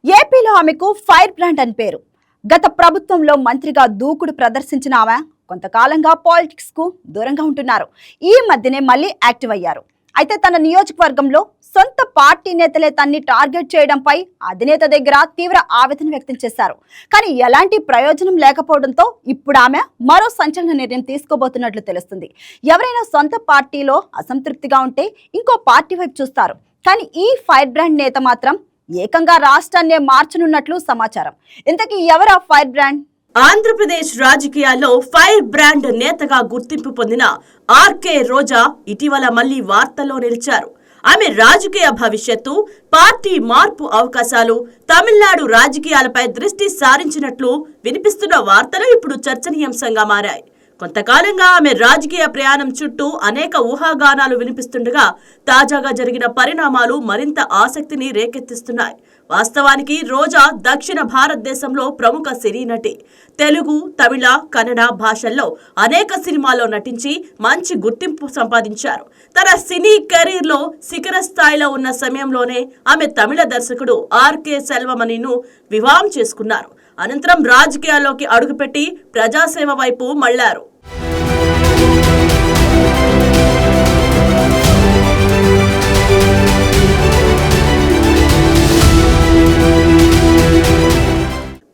ఏపీలో ఆమెకు fire brand అని పేరు. గత ప్రభుత్వంలో మంత్రిగా దూకుడు ప్రదర్శించిన ఆమె కొంతకాలంగా పాలిటిక్స్ కు దూరంగా ఉంటున్నారు. ఈ మధ్యనే మళ్ళీ యాక్టివ్ అయ్యారు. అయితే తన నియోజకవర్గంలో సొంత పార్టీ నేతలే తన్ని టార్గెట్ చేయడంపై అధినేత దగ్గర తీవ్ర ఆవేదన వ్యక్తం చేశారు. కానీ ఎలాంటి ప్రయోజనం లేకపోవడంతో ఇప్పుడు ఆమె మరో సంచలన నిర్ణయం తీసుకోబోతున్నట్లు తెలుస్తుంది. ఎవరైనా సొంత పార్టీలో అసంతృప్తిగా ఉంటే ఇంకో పార్టీ వైపు చూస్తారు. కానీ ఈ ఫైర్ బ్రాండ్ నేత మాత్రం ఏకంగా రాష్ట్రాన్నే మార్చనున్నట్లు సమాచారం. ఇంతకీ ఎవరా ఫైర్ బ్రాండ్? ఆంధ్రప్రదేశ్ రాజకీయాల్లో ఫైర్ బ్రాండ్ నేతగా గుర్తింపు పొందిన ఆర్కే రోజా ఇటీవల మళ్లీ వార్తల్లో నిలిచారు. ఆమె రాజకీయ భవిష్యత్తు, పార్టీ మార్పు అవకాశాలు, తమిళనాడు రాజకీయాలపై దృష్టి సారించినట్లు వినిపిస్తున్న వార్తలు ఇప్పుడు చర్చనీయాంశంగా మారాయి. కొంతకాలంగా ఆమె రాజకీయ ప్రయాణం చుట్టూ అనేక ఊహాగానాలు వినిపిస్తుండగా తాజాగా జరిగిన పరిణామాలు మరింత ఆసక్తిని రేకెత్తిస్తున్నాయి. వాస్తవానికి రోజా దక్షిణ భారతదేశంలో ప్రముఖ సినీ నటి. తెలుగు, తమిళ, కన్నడ భాషల్లో అనేక సినిమాల్లో నటించి మంచి గుర్తింపు సంపాదించారు. తన సినీ కెరీర్లో శిఖర స్థాయిలో ఉన్న సమయంలోనే ఆమె తమిళ దర్శకుడు ఆర్కే సెల్వమణిను వివాహం చేసుకున్నారు. అనంతరం రాజకీయాల్లోకి అడుగుపెట్టి ప్రజాసేవ వైపు మళ్లారు.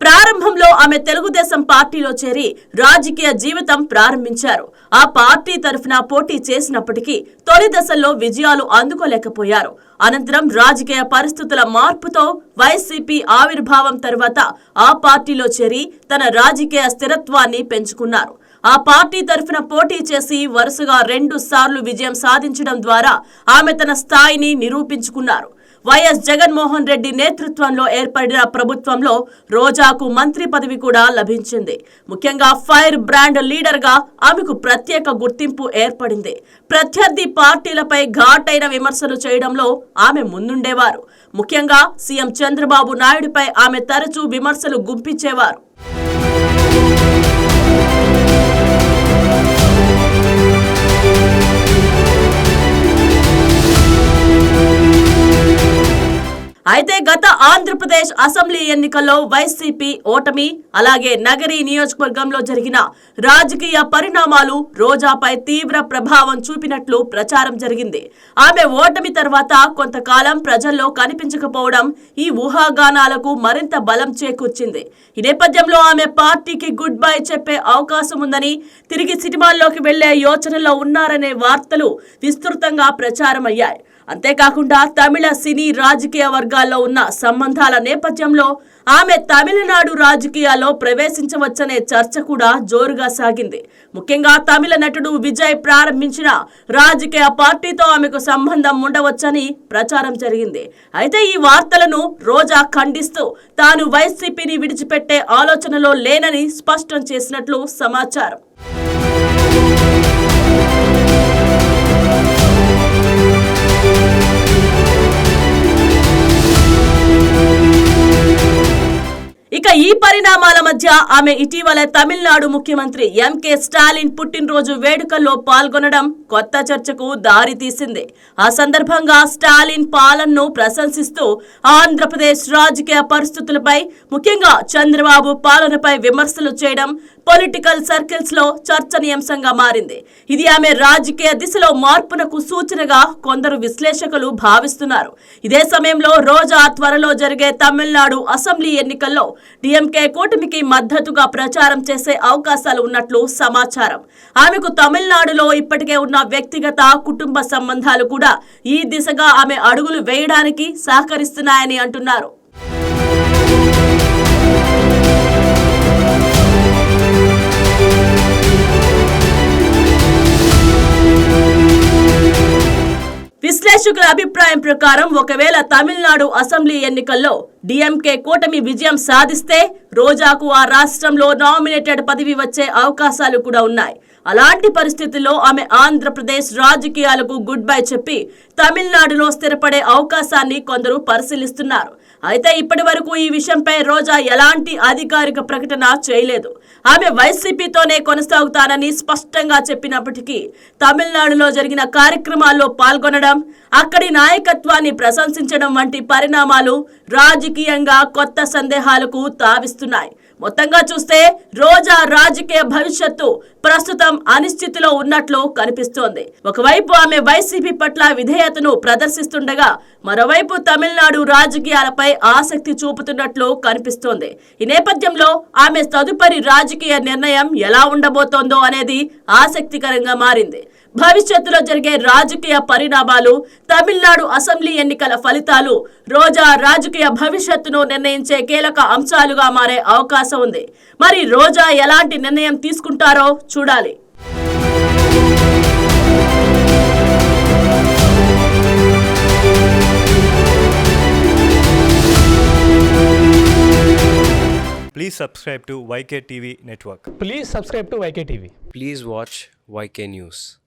ప్రారంభంలో ఆమె తెలుగుదేశం పార్టీలో చేరి రాజకీయ జీవితం ప్రారంభించారు. ఆ పార్టీ తరఫున పోటీ చేసినప్పటికీ తొలి దశల్లో విజయాలు అందుకోలేకపోయారు. అనంతరం రాజకీయ పరిస్థితుల మార్పుతో వైసీపీ ఆవిర్భావం తర్వాత ఆ పార్టీలో చేరి తన రాజకీయ స్థిరత్వాన్ని పెంచుకున్నారు. ఆ పార్టీ తరఫున పోటీ చేసి వరుసగా 2 సార్లు విజయం సాధించడం ద్వారా ఆమె తన స్థాయిని నిరూపించుకున్నారు. వైఎస్ జగన్మోహన్ రెడ్డి నేతృత్వంలో ఏర్పడిన ప్రభుత్వంలో రోజాకు మంత్రి పదవి కూడా లభించింది. ముఖ్యంగా ఫైర్ బ్రాండ్ లీడర్ గా ఆమెకు ప్రత్యేక గుర్తింపు ఏర్పడింది. ప్రత్యర్థి పార్టీలపై ఘాటైన విమర్శలు చేయడంలో ఆమె ముందుండేవారు. ముఖ్యంగా సీఎం చంద్రబాబు నాయుడుపై ఆమె తరచూ విమర్శలు గుప్పించేవారు. అయితే గత ఆంధ్రప్రదేశ్ అసెంబ్లీ ఎన్నికల్లో వైసీపీ ఓటమి, అలాగే నగరి నియోజకవర్గంలో జరిగిన రాజకీయ పరిణామాలు రోజాపై తీవ్ర ప్రభావం చూపినట్లు ప్రచారం జరిగింది. ఆమె ఓటమి తర్వాత కొంతకాలం ప్రజల్లో కనిపించకపోవడం ఈ ఊహాగానాలకు మరింత బలం చేకూర్చింది. ఈ నేపథ్యంలో ఆమె పార్టీకి గుడ్ బై చెప్పే అవకాశం ఉందని, తిరిగి సినిమాల్లోకి వెళ్లే యోచనలో ఉన్నారనే వార్తలు విస్తృతంగా ప్రచారమయ్యాయి. అంతేకాకుండా తమిళ సినీ రాజకీయ వర్గాల్లో ఉన్న సంబంధాల నేపథ్యంలో ఆమె తమిళనాడు రాజకీయాల్లో ప్రవేశించవచ్చనే చర్చ కూడా జోరుగా సాగింది. ముఖ్యంగా తమిళ నటుడు విజయ్ ప్రారంభించిన రాజకీయ పార్టీతో ఆమెకు సంబంధం ఉండవచ్చని ప్రచారం జరిగింది. అయితే ఈ వార్తలను రోజా ఖండిస్తూ తాను వైసీపీని విడిచిపెట్టే ఆలోచనలో లేనని స్పష్టం చేసినట్లు సమాచారం. ఇక ఈ పరిణామాల మధ్య ఆమె ఇటీవల తమిళనాడు ముఖ్యమంత్రి ఎంకే స్టాలిన్ పుట్టినరోజు వేడుకల్లో పాల్గొనడం కొత్త చర్చకు దారి తీసింది. ఆ సందర్భంగా స్టాలిన్ పాలనను ప్రశంసిస్తూ ఆంధ్రప్రదేశ్ రాజకీయ పరిస్థితులపై, ముఖ్యంగా చంద్రబాబు పాలనపై విమర్శలు చేయడం పొలిటికల్ సర్కిల్స్ లో చర్చనీయాంశంగా మారింది. ఇది ఆమె రాజకీయ దిశలో మార్పునకు సూచనగా కొందరు విశ్లేషకులు భావిస్తున్నారు. ఇదే సమయంలో రోజా త్వరలో జరిగే తమిళనాడు అసెంబ్లీ ఎన్నికల్లో డిఎంకే కూటమికి మద్దతుగా ప్రచారం చేసే అవకాశాలు ఉన్నట్లు సమాచారం. ఆమెకు తమిళనాడులో ఇప్పటికే ఉన్న వ్యక్తిగత, కుటుంబ సంబంధాలు కూడా ఈ దిశగా ఆమె అడుగులు వేయడానికి సహకరిస్తున్నాయని అంటున్నారు. విశ్లేషకుల అభిప్రాయం ప్రకారం ఒకవేళ తమిళనాడు అసెంబ్లీ ఎన్నికల్లో డిఎంకే కూటమి విజయం సాధిస్తే రోజాకు ఆ రాష్ట్రంలో నామినేటెడ్ పదవి వచ్చే అవకాశాలు కూడా ఉన్నాయి. అలాంటి పరిస్థితుల్లో ఆమె ఆంధ్రప్రదేశ్ రాజకీయాలకు గుడ్ బై చెప్పి తమిళనాడులో స్థిరపడే అవకాశాన్ని కొందరు పరిశీలిస్తున్నారు. అయితే ఇప్పటి వరకు ఈ విషయంపై రోజా ఎలాంటి అధికారిక ప్రకటన చేయలేదు. ఆమె వైసీపీతోనే కొనసాగుతానని స్పష్టంగా చెప్పినప్పటికీ తమిళనాడులో జరిగిన కార్యక్రమాల్లో పాల్గొనడం, అక్కడి నాయకత్వాన్ని ప్రశంసించడం వంటి పరిణామాలు రాజకీయంగా కొత్త సందేహాలకు తావిస్తున్నాయి. మొత్తంగా చూస్తే రోజా రాజకీయ భవిష్యత్తు ప్రస్తుతం అనిశ్చితిలో ఉన్నట్లు కనిపిస్తోంది. ఒకవైపు ఆమె వైసీపీ పట్ల విధేయతను ప్రదర్శిస్తుండగా మరోవైపు తమిళనాడు రాజకీయాలపై ఆసక్తి చూపుతున్నట్లు కనిపిస్తోంది. ఈ నేపథ్యంలో ఆమె తదుపరి రాజకీయ నిర్ణయం ఎలా ఉండబోతోందో అనేది ఆసక్తికరంగా మారింది. భవిష్యత్తులో జరిగే రాజకీయ పరిణామాలు, తమిళనాడు అసెంబ్లీ ఎన్నికల ఫలితాలు రోజా రాజకీయ భవిష్యత్తును నిర్ణయించే కీలక అంశాలుగా మారే అవకాశం ఉంది. మరి రోజా ఎలాంటి నిర్ణయం తీసుకుంటారో చూడాలి. Please subscribe to YK TV Network. Please subscribe to YK TV. Please watch YK News.